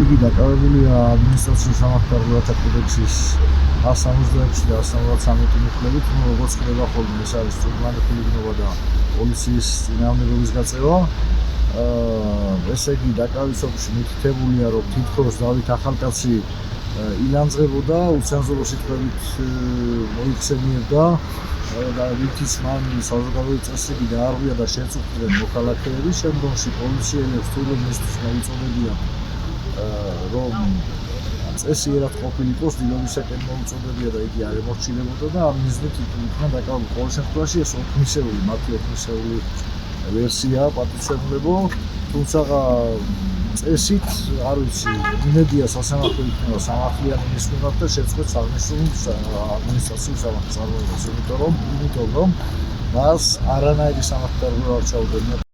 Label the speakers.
Speaker 1: იგი დაკავებულია ადმინისტრაციულ სამართალთა კოდექსის 176 და 173 მუხლებით, როგორც ხდება ხოლმე ეს არის სტუმრული ხილიგნობა და პოლიციის წინააღმდეგობის გაწევა. ესე იგი დაკავისობაში მითითებულია, რომ თითქოს დავით ახალკაცი ილანძღებოდა უცენზურო სიტყვებით მოიხსენიებდა და რითიც მან საზოგადოების წესრიგი დაარღვია და შეწუხდნენ მოქალაქეები. შემდგომში პოლიციელებს თურმე მისთვის მოუწოდებია რომ წესიერად ყოფილიყოს, დილობისაკენ მოუწოდებია და იგი არ ემორჩილებოდა და ამ მიზნით იქნა დაკავებული. ყოველ შემთხვევაში ეს მათი ოთხმისეული ვერსია პატივცემულებო, თუმცა წესით არ ვიცი, იმედია სასამართლო იქნება სამართლიანი მისვლად და შეწყვეტს აღნიშნულ ადმინისტრაციულ სამართალს, იმიტომ რომ მას არანაირი სამართალდარღვევა არ ჩაუდგენია.